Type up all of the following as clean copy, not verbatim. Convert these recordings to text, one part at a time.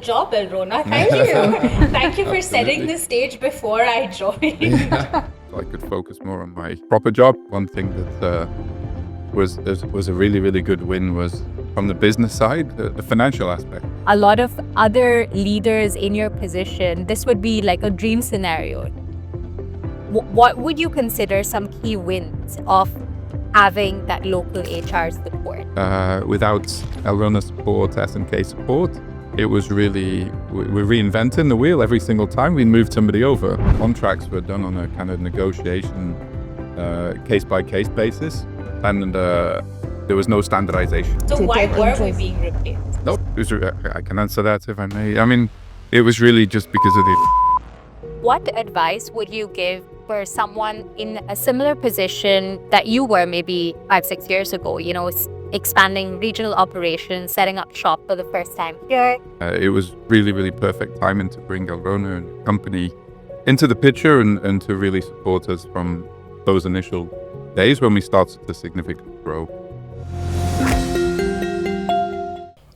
job, Elrona. Thank you. Thank you for setting the stage before I joined. Yeah. So I could focus more on my proper job. One thing that was a really, really good win was from the business side, the financial aspect. A lot of other leaders in your position, this would be like a dream scenario. What would you consider some key wins of having that local HR support? Without Elrona's support, SNK support, it was really, we're reinventing the wheel every single time we moved somebody over. Contracts were done on a kind of negotiation, case-by-case basis, and there was no standardization. So why were we being replaced? No, I can answer that if I may. I mean, it was really just because of the... What advice would you give for someone in a similar position that you were maybe 5-6 years ago, expanding regional operations, setting up shop for the first time here? It was really, really perfect timing to bring Elrona and the company into the picture and to really support us from those initial days when we started to significantly grow.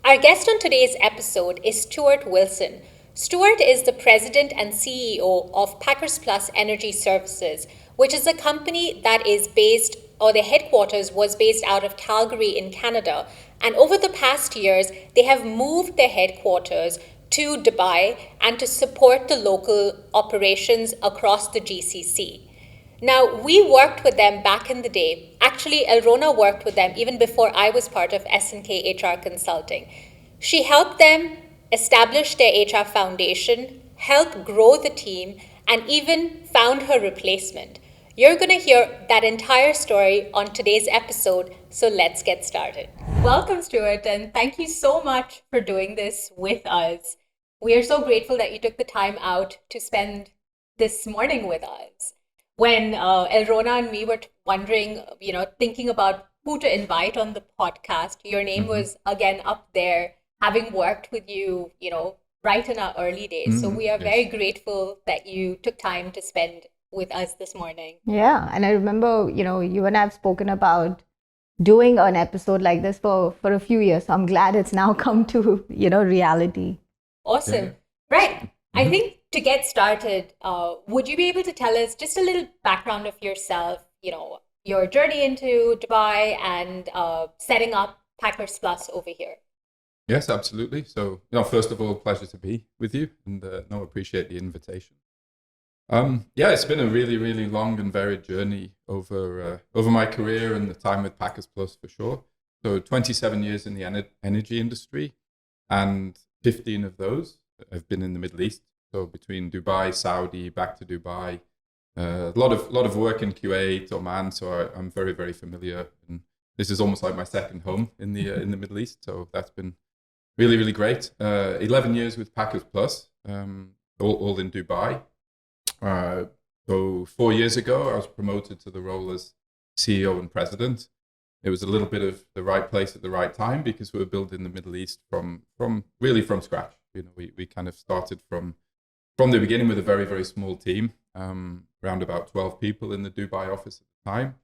Our guest on today's episode is Stuart Wilson. Stuart is the president and CEO of Packers Plus Energy Services, which is a company that is based, or the headquarters was based out of Calgary in Canada. And over the past years, they have moved their headquarters to Dubai and to support the local operations across the GCC. Now, we worked with them back in the day. Actually, Elrona worked with them even before I was part of SNK HR Consulting. She helped them establish their HR foundation, helped grow the team, and even found her replacement. You're going to hear that entire story on today's episode, so let's get started. Welcome, Stuart, and thank you so much for doing this with us. We are so grateful that you took the time out to spend this morning with us. When Elrona and me were wondering, thinking about who to invite on the podcast, your name was again up there, having worked with you, right in our early days. So we are very grateful that you took time to spend with us this morning. Yeah, and I remember, you and I have spoken about doing an episode like this for a few years. So I'm glad it's now come to, reality. Awesome. Yeah. Right. I think to get started, would you be able to tell us just a little background of yourself, your journey into Dubai and setting up Packers Plus over here? Yes, absolutely. So, first of all, pleasure to be with you and appreciate the invitation. It's been a really, really long and varied journey over my career and the time with Packers Plus for sure. So 27 years in the energy industry, and 15 of those have been in the Middle East. So between Dubai, Saudi, back to Dubai, a lot of work in Kuwait, Oman. So I'm very, very familiar, and this is almost like my second home in the Middle East. So that's been really, really great. 11 years with Packers Plus, all in Dubai. So 4 years ago, I was promoted to the role as CEO and president. It was a little bit of the right place at the right time because we were building the Middle East from scratch. We kind of started from the beginning with a very, very small team, around about 12 people in the Dubai office at the time.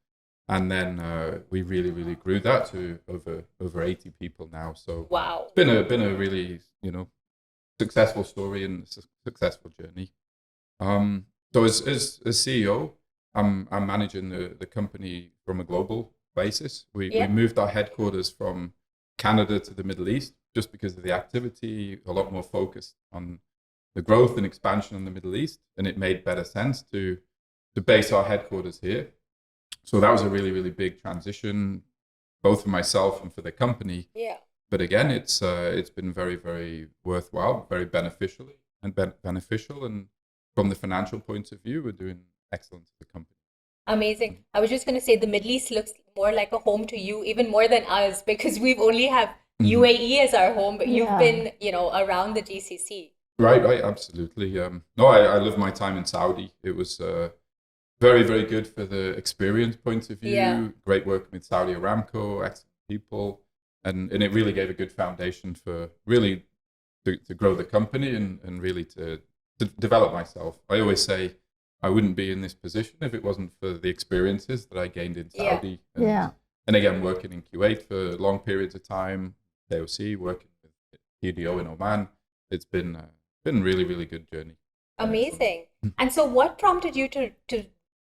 And then we really, really grew that to over 80 people now. So wow, it's been a really successful story and successful journey. So as CEO, I'm managing the company from a global basis. We moved our headquarters from Canada to the Middle East just because of the activity, a lot more focused on the growth and expansion in the Middle East, and it made better sense to base our headquarters here. So that was a really, really big transition, both for myself and for the company. Yeah. But again, it's been very, very worthwhile, very beneficial, and from the financial point of view, we're doing excellent for the company. Amazing. I was just going to say the Middle East looks more like a home to you, even more than us, because we've only have UAE as our home, but you've been, around the GCC. Right, absolutely. I loved my time in Saudi. It was very, very good for the experience point of view. Yeah. Great working with Saudi Aramco, excellent people, and it really gave a good foundation for really to grow the company and really to develop myself. I always say I wouldn't be in this position if it wasn't for the experiences that I gained in Saudi. And again, working in Kuwait for long periods of time, KOC, working with PDO in Oman. it's been really, really good journey. Amazing. And so what prompted you to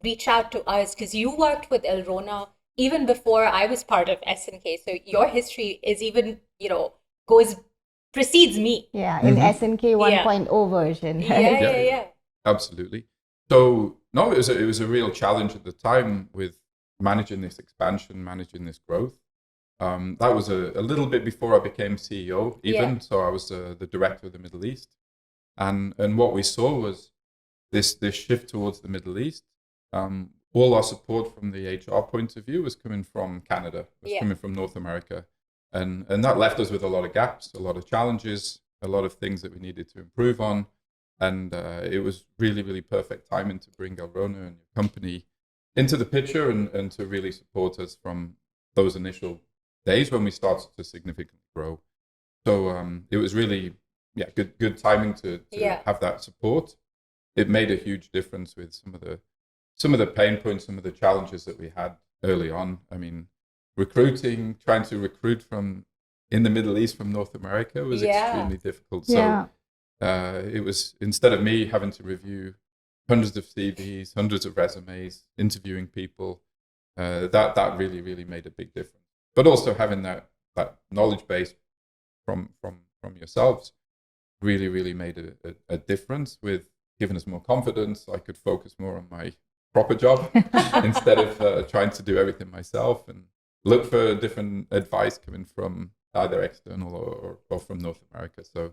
reach out to us? Because you worked with Elrona even before I was part of SNK. So your history is even, precedes me. Yeah, in SNK 1.0 version. Yeah. Absolutely. So no, it was a real challenge at the time with managing this expansion, managing this growth. That was a little bit before I became CEO even. So I was the director of the Middle East. And what we saw was this shift towards the Middle East. All our support from the HR point of view was coming from Canada, coming from North America. And that left us with a lot of gaps, a lot of challenges, a lot of things that we needed to improve on. And it was really, really perfect timing to bring Elrona and your company into the picture and to really support us from those initial days when we started to significantly grow. So it was really good timing to have that support. It made a huge difference with some of the pain points, some of the challenges that we had early on. I mean, trying to recruit from in the Middle East from North America was extremely difficult. So it was, instead of me having to review hundreds of CVs, hundreds of resumes, interviewing people, that really, really made a big difference. But also having that knowledge base from yourselves really, really made a difference with giving us more confidence. I could focus more on my proper job instead of trying to do everything myself and look for different advice coming from either external or from North America. So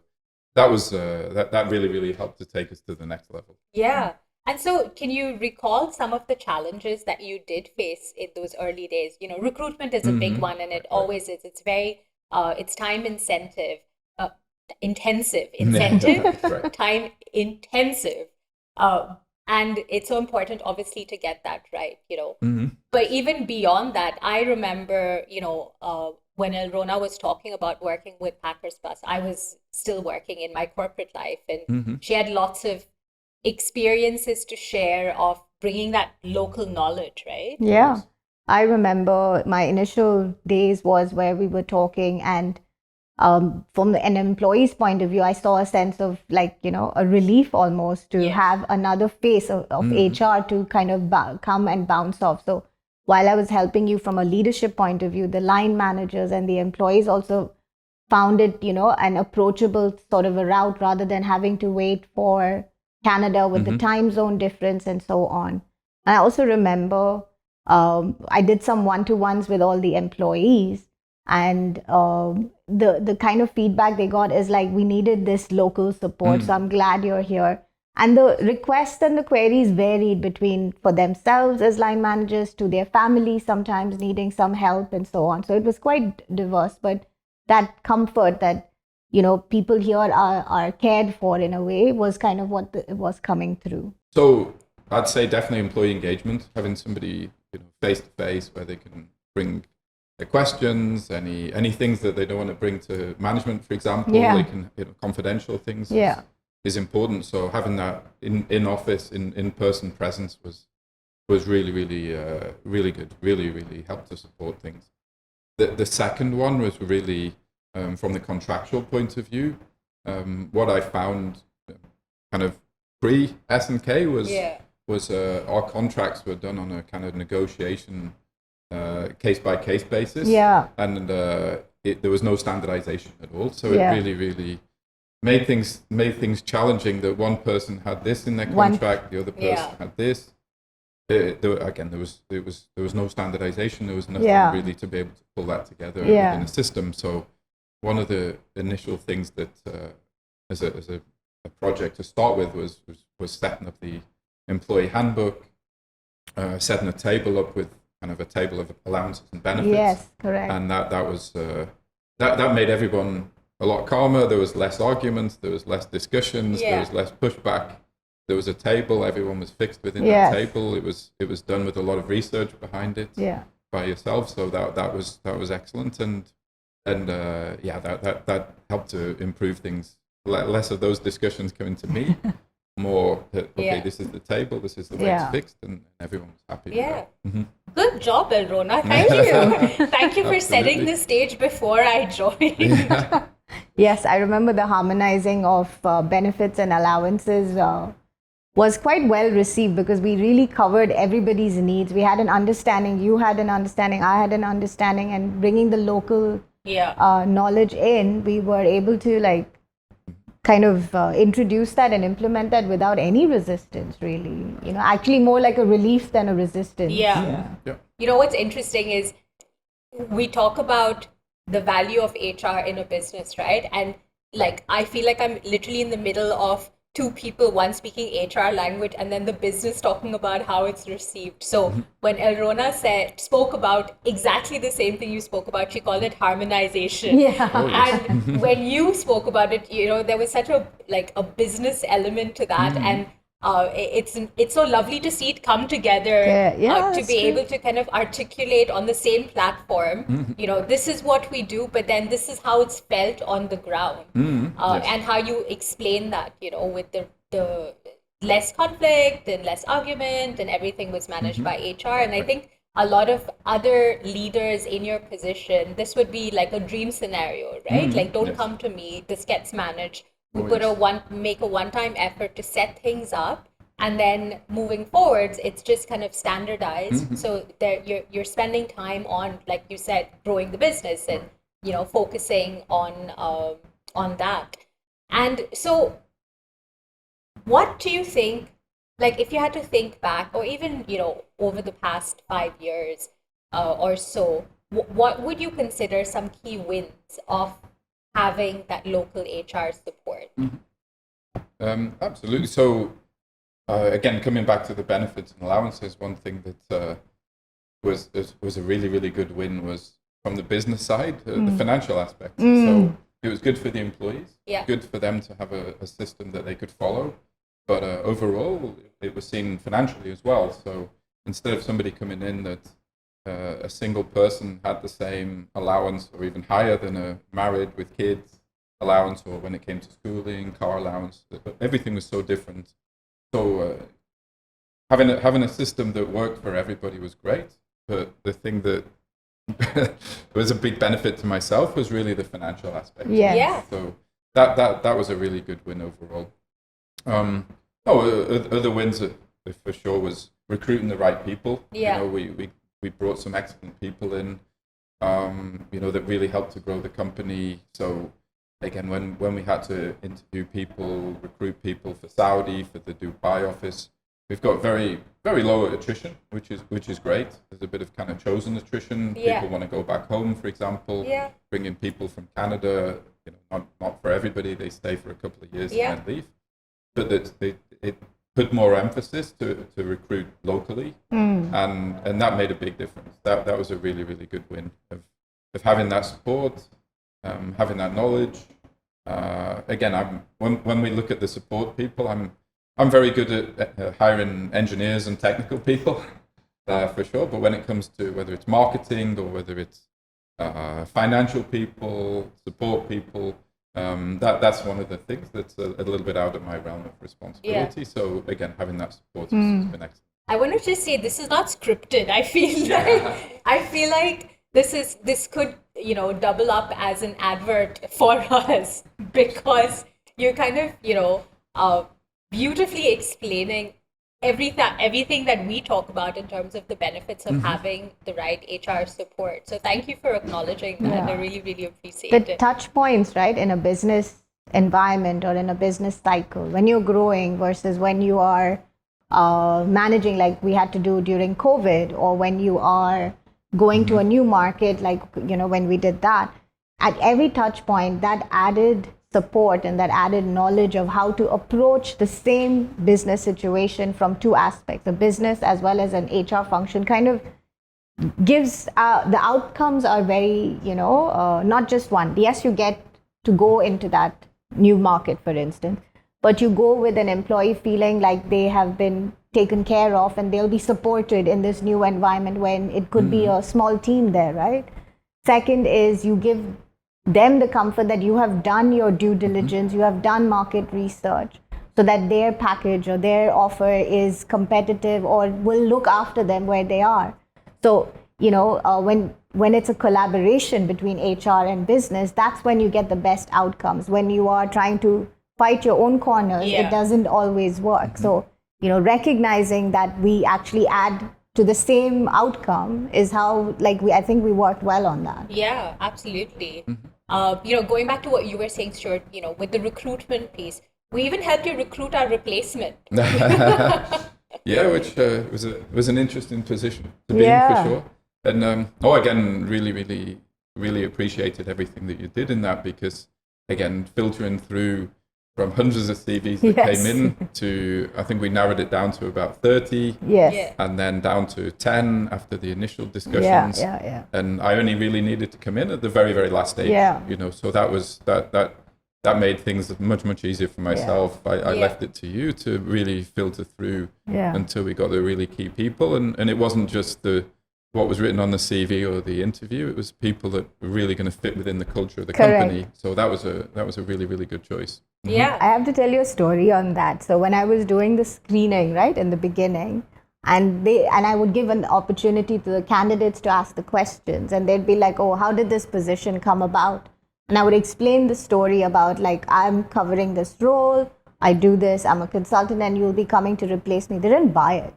that was that really, really helped to take us to the next level. Yeah. And so can you recall some of the challenges that you did face in those early days? Recruitment is a big one, and it always is. It's very, it's time intensive, time intensive. And it's so important, obviously, to get that right, But even beyond that, I remember, when Elrona was talking about working with Packers Plus, I was still working in my corporate life, and she had lots of experiences to share of bringing that local knowledge, right? Yeah. I remember my initial days was where we were talking, and from an employee's point of view, I saw a sense of a relief almost to have another face of HR to kind of come and bounce off. So while I was helping you from a leadership point of view, the line managers and the employees also found it, an approachable sort of a route rather than having to wait for Canada with the time zone difference and so on. And I also remember I did some one-to-ones with all the employees, and the kind of feedback they got is we needed this local support. So I'm glad you're here. And the requests and the queries varied between for themselves as line managers to their families, sometimes needing some help and so on. So it was quite diverse, but that comfort that people here are cared for in a way was kind of what was coming through. So I'd say definitely employee engagement, having somebody face to face where they can bring their questions, any things that they don't want to bring to management, for example, they can confidential things is important. So having that in office, in person presence was really, really really good, really, really helped to support things. The second one was really from the contractual point of view. What I found kind of pre SNK was our contracts were done on a kind of negotiation case by case basis. And there was no standardization at all. So it really, really made things challenging that one person had this in their contract, the other person had this. There was no standardization. There was nothing really to be able to pull that together in a system. So one of the initial things that as a project to start with was setting up the employee handbook, setting a table up with kind of a table of allowances and benefits. Yes, correct. And that was that made everyone a lot calmer. There was less arguments. There was less discussions. There was less pushback. There was a table. Everyone was fixed within that table. It was done with a lot of research behind it by yourself. So that was excellent. And that helped to improve things. Less of those discussions coming to me. More that this is the table, this is the way it's fixed, and everyone was happy. Good job, Elrona. Thank you. Thank you for setting the stage before I joined. Yes, I remember the harmonizing of benefits and allowances was quite well received because we really covered everybody's needs. We had an understanding, you had an understanding, I had an understanding, and bringing the local knowledge in, we were able to like kind of introduce that and implement that without any resistance, really. You know, actually more like a relief than a resistance. Yeah. You know, what's interesting is we talk about the value of HR in a business, right? And like, I feel like I'm literally in the middle of two people, one speaking HR language and then the business talking about how it's received. So when Elrona spoke about exactly the same thing you spoke about, she called it harmonization. And when you spoke about it, you know, there was such a business element to that. And it's so lovely to see it come together, to be able to kind of articulate on the same platform, you know, this is what we do, but then this is how it's felt on the ground, and how you explain that, you know, with the less conflict and less argument and everything was managed by HR. And I think a lot of other leaders in your position, this would be like a dream scenario, right? Like, don't come to me, this gets managed. We make a one-time effort to set things up, and then moving forwards, it's just kind of standardized. So there, you're spending time on, like you said, growing the business and, you know, focusing on that. And so, what do you think? Like, if you had to think back, or even, you know, over the past 5 years or so, what would you consider some key wins of having that local HR support? Absolutely. So again, coming back to the benefits and allowances, one thing that was a really, really good win was from the business side, the financial aspect. So it was good for the employees, good for them to have a system that they could follow. But overall, it was seen financially as well. So instead of somebody coming in that a single person had the same allowance or even higher than a married with kids allowance, or when it came to schooling, car allowance, everything was so different. So having a system that worked for everybody was great. But the thing that was a big benefit to myself was really the financial aspect. So that was a really good win overall. Other wins for sure was recruiting the right people. You know, we brought some excellent people in, you know, that really helped to grow the company. So again, when we had to interview people, recruit people for Saudi, for the Dubai office, we've got very, very low attrition, which is great. There's a bit of kind of chosen attrition. People want to go back home, for example. Bringing people from Canada, you know, not for everybody. They stay for a couple of years and then leave. But it put more emphasis to recruit locally, and that made a big difference. That was a really, really good win of having that support, having that knowledge. Again, when we look at the support people, I'm very good at hiring engineers and technical people, for sure. But when it comes to whether it's marketing or whether it's financial people, support people, that's one of the things that's a little bit out of my realm of responsibility. So again, having that support has been excellent. I want to just say this is not scripted. I feel like this could, you know, double up as an advert for us, because you're kind of, you know, beautifully explaining everything that we talk about in terms of the benefits of having the right HR support. So thank you for acknowledging that. I really, really appreciate it. The touch points, right, in a business environment or in a business cycle, when you're growing versus when you are managing, like we had to do during COVID, or when you are going to a new market, like, you know, when we did that, at every touch point, that added support and that added knowledge of how to approach the same business situation from two aspects, a business as well as an HR function, kind of gives the outcomes are very, you know, not just one. Yes, you get to go into that new market, for instance, but you go with an employee feeling like they have been taken care of and they'll be supported in this new environment when it could be a small team there, right? Second is you give them the comfort that you have done your due diligence, you have done market research, so that their package or their offer is competitive or will look after them where they are. So, you know, when when it's a collaboration between HR and business, that's when you get the best outcomes. When you are trying to fight your own corners, it doesn't always work. So, recognizing that we actually add to the same outcome is how, I think we worked well on that. Yeah, absolutely. Going back to what you were saying, Stuart, with the recruitment piece, we even helped you recruit our replacement. Yeah, which was an interesting position to be in for sure. And again, really, really, really appreciated everything that you did in that, because again, filtering through from hundreds of CVs that came in to, I think we narrowed it down to about 30. Yes. And then down to 10 after the initial discussions. And I only really needed to come in at the very, very last stage. So that was that made things much, much easier for myself. I left it to you to really filter through until we got the really key people. And it wasn't just what was written on the CV or the interview. It was people that were really going to fit within the culture of the company. So that was a really, really good choice. Yeah. I have to tell you a story on that. So when I was doing the screening, right, in the beginning, and I would give an opportunity to the candidates to ask the questions, and they'd be like, oh, how did this position come about? And I would explain the story about, I'm covering this role, I do this, I'm a consultant, and you'll be coming to replace me. They didn't buy it.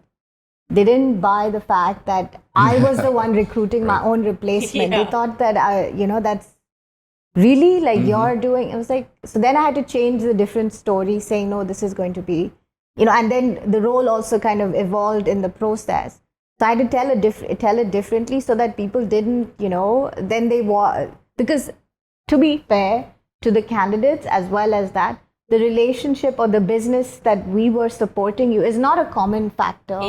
They didn't buy the fact that I was the one recruiting my own replacement. They thought that, that's really you're doing. It was so then I had to change the different story, saying, no, this is going to be, and then the role also kind of evolved in the process. So I had to tell it differently so that people didn't, then they were, because to be fair to the candidates as well as that, the relationship or the business that we were supporting you is not a common factor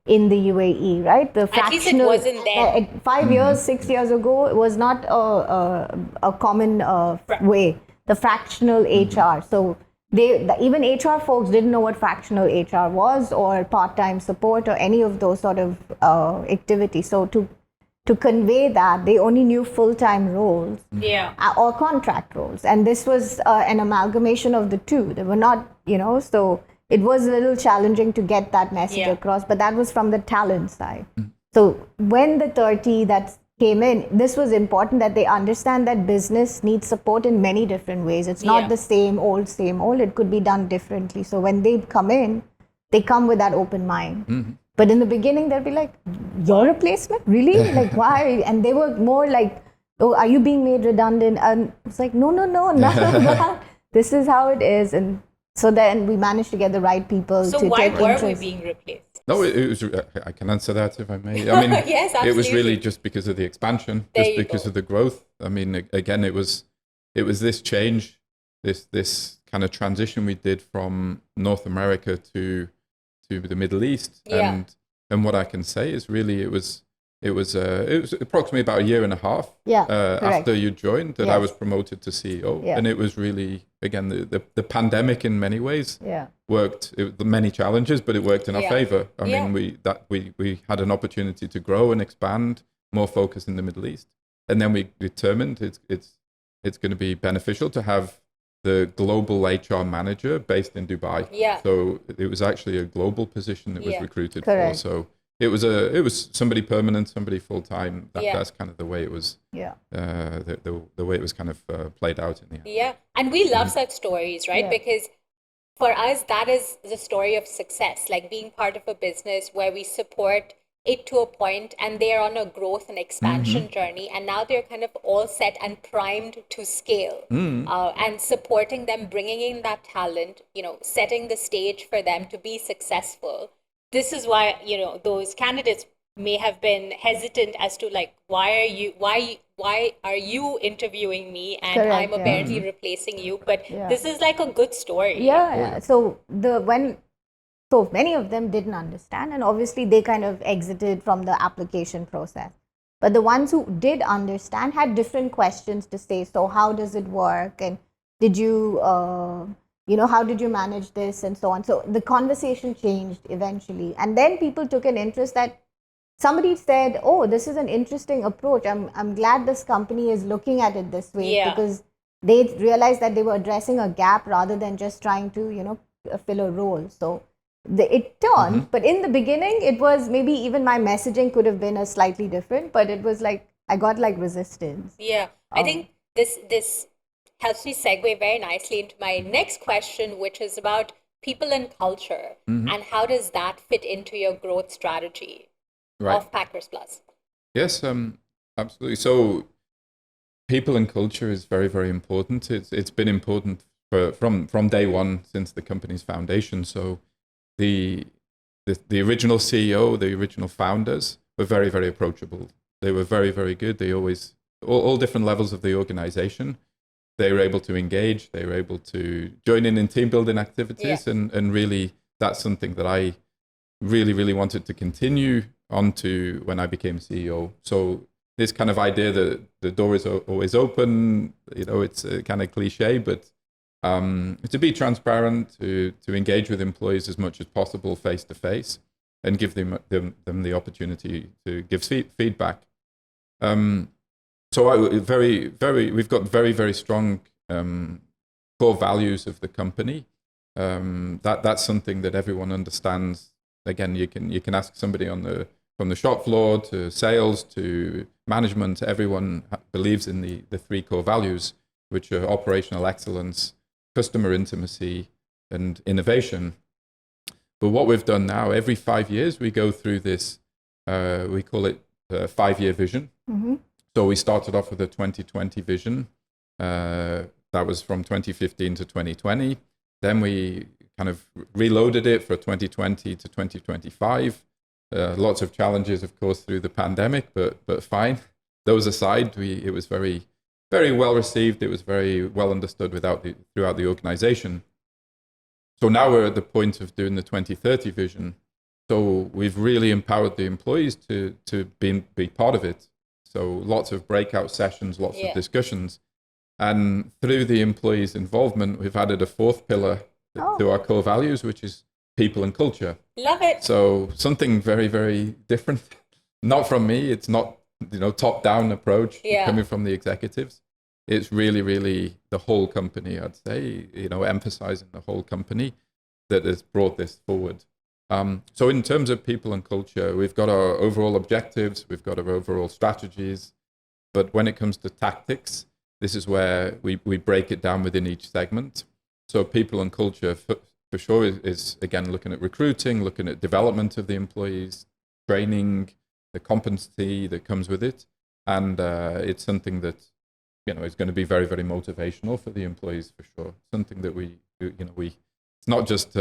in the UAE, right? The fractional, at least it wasn't there. 5 years, 6 years ago, it was not a common way. The fractional HR. So even HR folks didn't know what fractional HR was, or part-time support, or any of those sort of activities. So to convey that, they only knew full-time roles or contract roles. And this was an amalgamation of the two. They were not, so it was a little challenging to get that message across, but that was from the talent side. So when the 30 that came in, this was important that they understand that business needs support in many different ways. It's not the same old. It could be done differently. So when they come in, they come with that open mind. But in the beginning, they'll be like, your replacement? Really? Why? And they were more like, oh, are you being made redundant? And it's like, no, none of that. This is how it is. And so then we managed to get the right people to take interest. So why were we being replaced? No, it was. I can answer that if I may. I mean, yes, absolutely. It was really just because of the expansion, just because of the growth. I mean, again, it was this change, this kind of transition we did from North America to the Middle East, and what I can say is really it was approximately about a year and a half after you joined that I was promoted to CEO, and it was really, again, the pandemic in many ways worked. Many challenges, but it worked in our favor. I mean, we had an opportunity to grow and expand, more focus in the Middle East, and then we determined it's going to be beneficial to have the global HR manager based in Dubai. So it was actually a global position that was recruited for. So it was somebody permanent, somebody full time. That's kind of the way it was. The way it was kind of played out in the end. Yeah, and we love such stories, right? Because for us, that is the story of success. Like being part of a business where we support it to a point, and they're on a growth and expansion journey, and now they're kind of all set and primed to scale, and supporting them, bringing in that talent, setting the stage for them to be successful. This is why, those candidates may have been hesitant as to why are you interviewing me and I'm apparently replacing you, but this is like a good story. So many of them didn't understand, and obviously they kind of exited from the application process. But the ones who did understand had different questions to say. So how does it work? And did you, how did you manage this and so on? So the conversation changed eventually. And then people took an interest that somebody said, oh, this is an interesting approach. I'm glad this company is looking at it this way, because they realized that they were addressing a gap rather than just trying to, fill a role. So it turned, but in the beginning, it was maybe even my messaging could have been a slightly different, but it was like, I got like resistance. Yeah, I think this helps me segue very nicely into my next question, which is about people and culture, and how does that fit into your growth strategy of Packers Plus? Yes, absolutely. So people and culture is very, very important. It's been important from day one since the company's foundation. So the original CEO, the original founders were very, very approachable. They were very, very good. They always all different levels of the organization. They were able to engage. They were able to join in team building activities, and really that's something that I really, really wanted to continue on to when I became CEO. So this kind of idea that the door is always open, it's a kind of cliche, but to be transparent, to engage with employees as much as possible face to face, and give them the opportunity to give feedback. So we've got very, very strong core values of the company. That's something that everyone understands. Again, you can ask somebody from the shop floor to sales to management. Everyone believes in the three core values, which are operational excellence, customer intimacy, and innovation. But what we've done now, every 5 years, we go through this, we call it 5-year vision. So we started off with a 2020 vision. That was from 2015 to 2020. Then we kind of reloaded it for 2020 to 2025. Lots of challenges, of course, through the pandemic, but fine. Those aside, it was very, very well received. It was very well understood throughout the organization. So now we're at the point of doing the 2030 vision. So we've really empowered the employees to be part of it. So lots of breakout sessions, lots of discussions. And through the employees' involvement, we've added a fourth pillar to our core values, which is people and culture. Love it. So something very, very different. Not from me. It's not, top-down approach coming from the executives. It's really, really the whole company, I'd say, emphasizing the whole company that has brought this forward. So in terms of people and culture, we've got our overall objectives, we've got our overall strategies, but when it comes to tactics, this is where we break it down within each segment. So people and culture for sure is again looking at recruiting, looking at development of the employees, training, the competency that comes with it, and it's something that is going to be very, very motivational for the employees for sure. Something that it's not just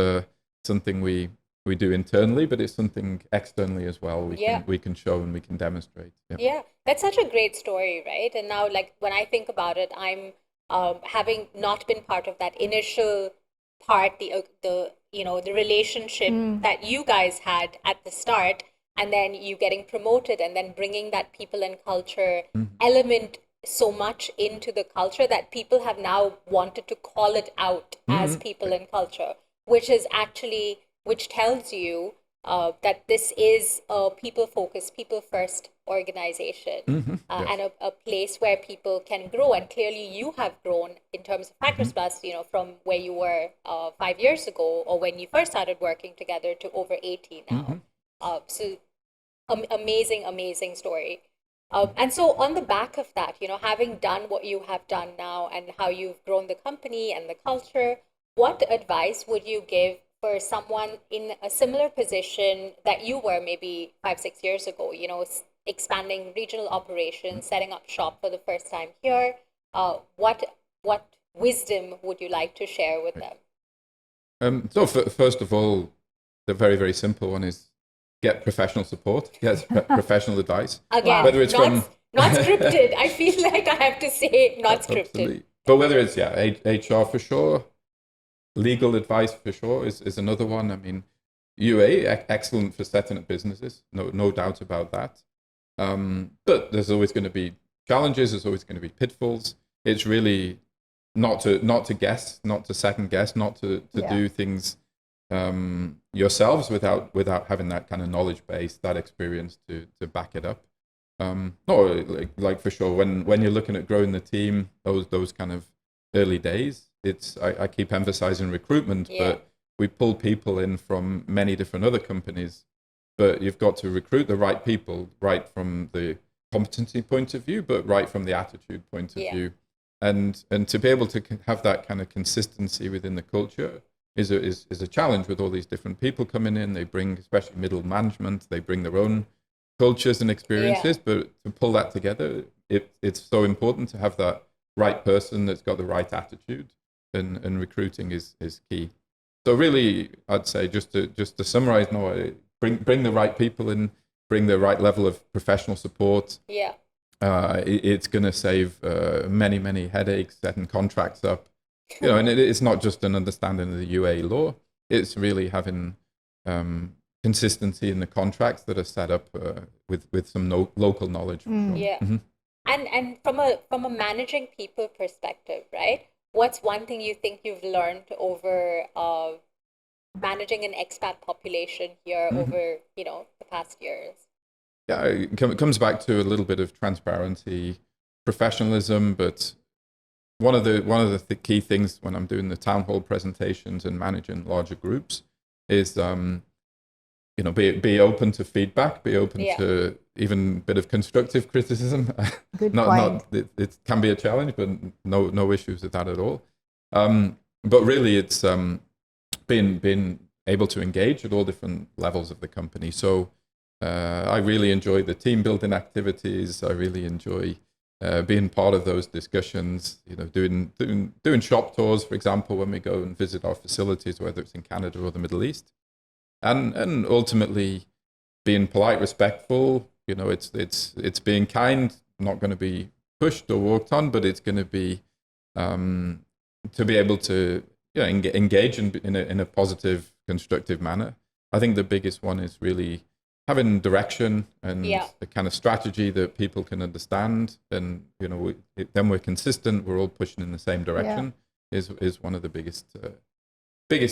something we do internally, but it's something externally as well. We can show and we can demonstrate. Yeah, that's such a great story, right? And now, like when I think about it, I'm having not been part of that initial part, the relationship that you guys had at the start, and then you getting promoted, and then bringing that people and culture element so much into the culture that people have now wanted to call it out as people and culture, which tells you that this is a people-focused, people-first organization, and a place where people can grow. And clearly you have grown in terms of Packers Plus, from where you were 5 years ago, or when you first started working together, to over 80 now. So amazing story. And so on the back of that, having done what you have done now and how you've grown the company and the culture, what advice would you give for someone in a similar position that you were maybe 5-6 years ago, expanding regional operations, setting up shop for the first time here? What wisdom would you like to share with them? So first of all, the very, very simple one is get professional support, get professional advice. Again, whether it's not scripted. I feel like I have to say not scripted. Absolutely. But whether it's HR for sure, legal advice for sure is another one. I mean, UA, excellent for setting up businesses, no doubt about that. But there's always going to be challenges. There's always going to be pitfalls. It's really not to guess, not to second guess, not to do things yourselves without having that kind of knowledge base, that experience to back it up. No, like for sure. When you're looking at growing the team, those kind of early days, I keep emphasizing recruitment, but we pull people in from many different other companies. But you've got to recruit the right people right from the competency point of view, but right from the attitude point of view. And to be able to have that kind of consistency within the culture is a challenge with all these different people coming in. They bring, especially middle management, they bring their own cultures and experiences, but to pull that together, it's so important to have that right person that's got the right attitude, and recruiting is key. So really, I'd say just to summarize, Noah, bring the right people in, bring the right level of professional support. It's going to save many headaches setting contracts up. And it's not just an understanding of the UA law. It's really having consistency in the contracts that are set up with some local knowledge. And from a managing people perspective, right? What's one thing you think you've learned over managing an expat population here over the past years? Yeah, it comes back to a little bit of transparency, professionalism, but one of the key things when I'm doing the town hall presentations and managing larger groups is be open to feedback, be open to even a bit of constructive criticism. Good point. It can be a challenge, but no issues with that at all. But really, it's being able to engage at all different levels of the company. So I really enjoy the team building activities. I really enjoy being part of those discussions. Doing shop tours, for example, when we go and visit our facilities, whether it's in Canada or the Middle East. And ultimately being polite, respectful, it's being kind, not going to be pushed or walked on, but it's going to be to be able to engage in a positive, constructive manner. I think the biggest one is really having direction and the kind of strategy that people can understand, and then we're consistent. We're all pushing in the same direction. Is one of the biggest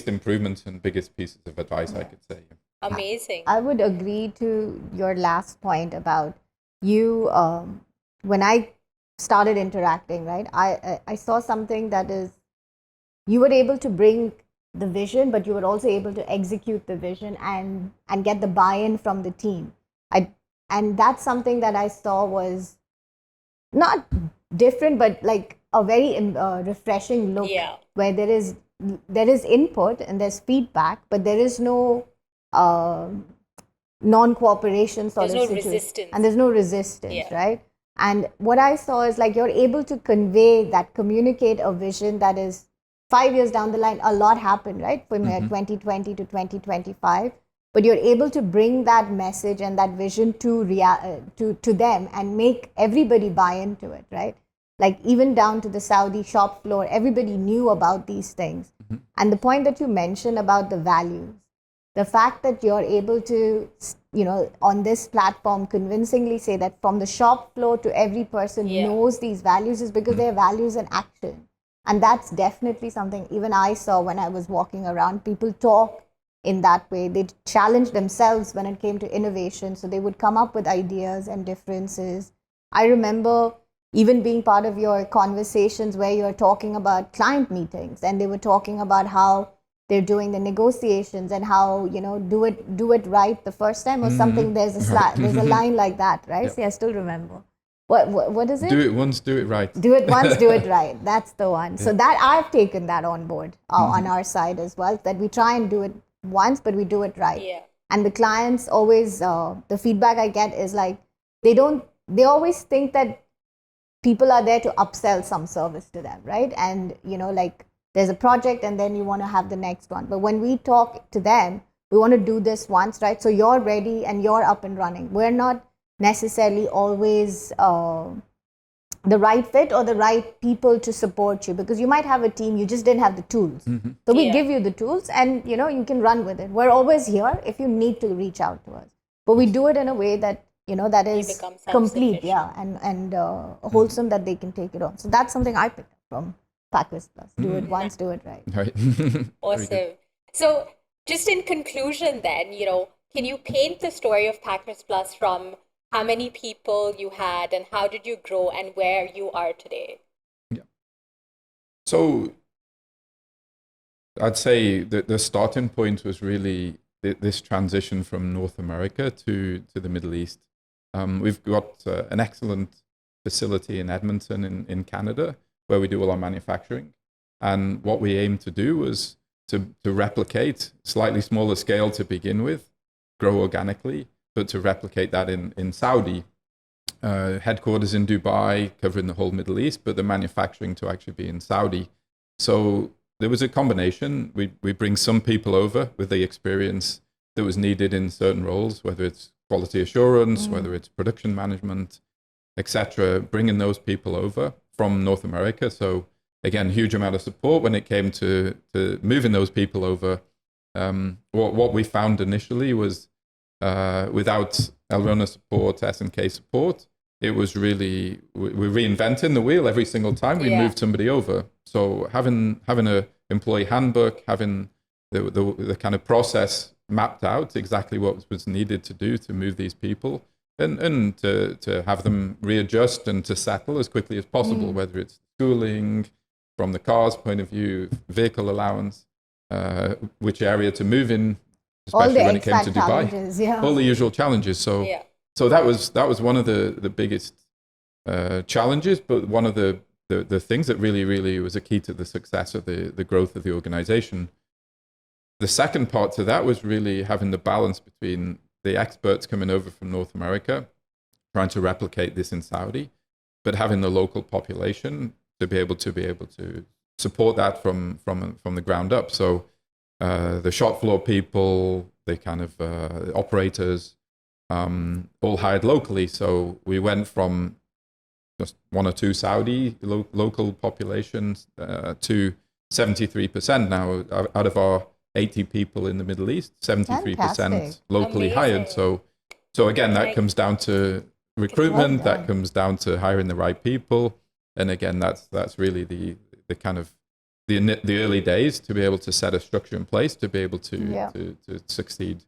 improvements and biggest pieces of advice I could say. Amazing. I would agree to your last point about you. When I started interacting, right, I saw something that is, you were able to bring the vision, but you were also able to execute the vision and get the buy-in from the team. And that's something that I saw was not different, but like a very refreshing look, where there is input and there's feedback, but there is no non-cooperation sort of situation. Resistance. And there's no resistance, right? And what I saw is like you're able to convey that, communicate a vision that is 5 years down the line. A lot happened, right? From 2020 to 2025. But you're able to bring that message and that vision to them and make everybody buy into it, right? Like even down to the Saudi shop floor, everybody knew about these things. And the point that you mentioned about the values, the fact that you're able to, on this platform convincingly say that from the shop floor to every person knows these values, is because they're values in action. And that's definitely something even I saw when I was walking around. People talk in that way. They challenge themselves when it came to innovation. So they would come up with ideas and differences. I remember even being part of your conversations where you're talking about client meetings, and they were talking about how they're doing the negotiations and how, do it right the first time or something. There's a line like that, right? See, I still remember. What is it? Do it once, do it right. Do it once, do it right. That's the one. So that I've taken that on board on our side as well, that we try and do it once, but we do it right. And the clients always, the feedback I get is like, they always think that people are there to upsell some service to them, right? And, like there's a project and then you want to have the next one. But when we talk to them, we want to do this once, right? So you're ready and you're up and running. We're not necessarily always the right fit or the right people to support you, because you might have a team, you just didn't have the tools. So we give you the tools and you can run with it. We're always here if you need to reach out to us, but we do it in a way that that is complete, and wholesome, that they can take it on. So that's something I picked up from Packers Plus. Do it once, do it right. Awesome. So just in conclusion then, can you paint the story of Packers Plus from how many people you had and how did you grow and where you are today? So I'd say that the starting point was really this transition from North America to the Middle East. We've got an excellent facility in Edmonton in Canada where we do all our manufacturing. And what we aim to do was to replicate slightly smaller scale to begin with, grow organically, but to replicate that in Saudi. Headquarters in Dubai, covering the whole Middle East, but the manufacturing to actually be in Saudi. So there was a combination. We bring some people over with the experience that was needed in certain roles, whether it's quality assurance, whether it's production management, etc. Bringing those people over from North America. So again, huge amount of support when it came to moving those people over. What we found initially was without Elrona support, S&K support, it was really, we're reinventing the wheel every single time we moved somebody over. So having a employee handbook, having the kind of process mapped out, exactly what was needed to do to move these people, and to have them readjust and to settle as quickly as possible, whether it's schooling, from the car's point of view, vehicle allowance, which area to move in, especially when it came to Dubai. All the usual challenges. So that was one of the biggest challenges, but one of the things that really was a key to the success of the growth of the organization. The second part to that was really having the balance between the experts coming over from North America, trying to replicate this in Saudi, but having the local population to be able to support that from the ground up. So the shop floor people, the kind of operators, all hired locally. So we went from just one or two Saudi local populations to 73% now out of our 80 people in the Middle East, 73% locally hired. So again, that comes down to recruitment, that comes down to hiring the right people. And again, that's really the kind of the early days to be able to set a structure in place to be able to succeed.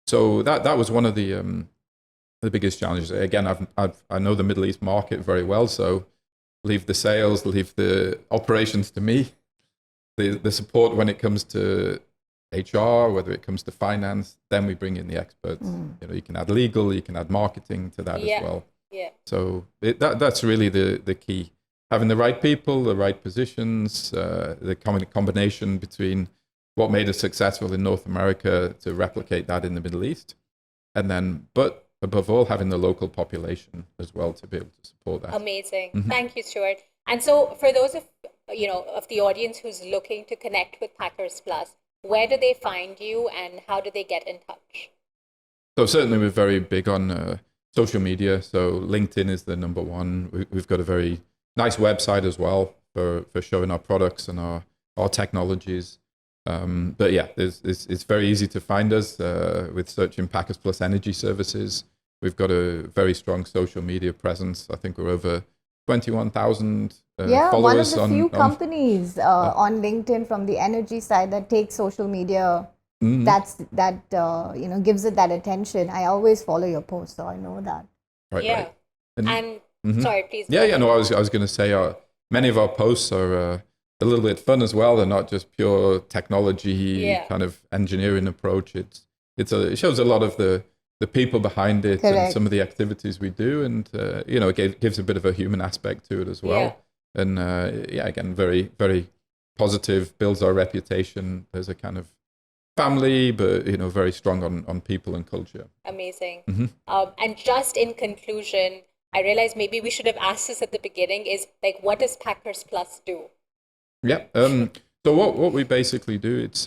So that was one of the biggest challenges. Again, I know the Middle East market very well, so leave the sales, leave the operations to me. The support when it comes to HR, whether it comes to finance, then we bring in the experts. You can add legal, you can add marketing to that as well. So that's really the key. Having the right people, the right positions, the combination between what made us successful in North America to replicate that in the Middle East. And then, but above all, having the local population as well to be able to support that. Amazing. Thank you, Stuart. And so for those of the audience who's looking to connect with Packers Plus, where do they find you and how do they get in touch? So certainly we're very big on social media. So LinkedIn is the number one. We've got a very nice website as well for showing our products and our technologies. But yeah, it's very easy to find us with searching Packers Plus Energy Services. We've got a very strong social media presence. I think we're over 21,000 followers. One of the few companies on LinkedIn from the energy side that takes social media, that gives it that attention. I always follow your posts, so I know that. Right. And sorry, please. No, I was going to say many of our posts are a little bit fun as well. They're not just pure technology kind of engineering approach. It shows a lot of the people behind it. Correct. And some of the activities we do, and it gives a bit of a human aspect to it as well. And again, very, very positive, builds our reputation as a kind of family, but very strong on people and culture. Amazing. And just in conclusion, I realized maybe we should have asked this at the beginning, is like, what does Packers Plus do? So what we basically do, it's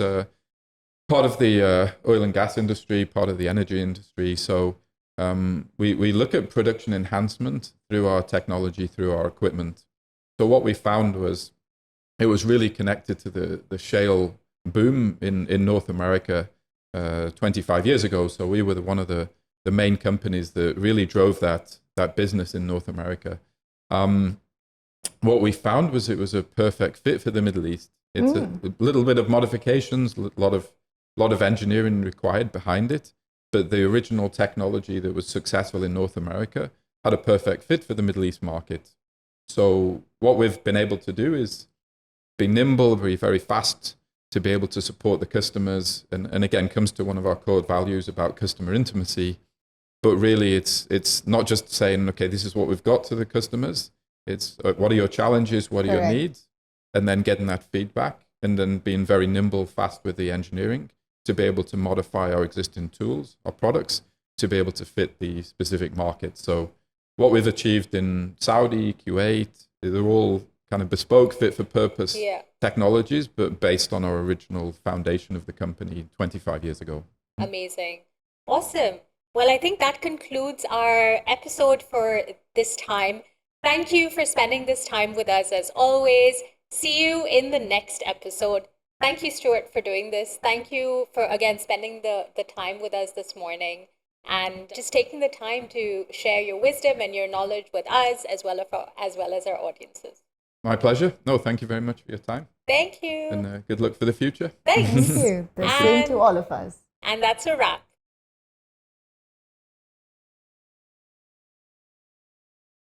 part of the oil and gas industry, part of the energy industry. So we look at production enhancement through our technology, through our equipment. So what we found was it was really connected to the shale boom in North America 25 years ago. So we were one of the main companies that really drove that business in North America. What we found was it was a perfect fit for the Middle East. It's a little bit of modifications, a lot of engineering required behind it, but the original technology that was successful in North America had a perfect fit for the Middle East market. So what we've been able to do is be nimble, be very fast to be able to support the customers. And again, comes to one of our core values about customer intimacy. But really, it's not just saying, okay, this is what we've got to the customers. It's what are your challenges, what are your needs, and then getting that feedback, and then being very nimble, fast with the engineering to be able to modify our existing tools, our products, to be able to fit the specific market. So what we've achieved in Saudi, Kuwait, they're all kind of bespoke, fit for purpose technologies, but based on our original foundation of the company 25 years ago. Amazing. Awesome. Well, I think that concludes our episode for this time. Thank you for spending this time with us as always. See you in the next episode. Thank you, Stuart, for doing this. Thank you for, again, spending the time with us this morning and just taking the time to share your wisdom and your knowledge with us as well as our audiences. My pleasure. No, thank you very much for your time. Thank you. And good luck for the future. Thanks. Thank you. The same to all of us. And that's a wrap.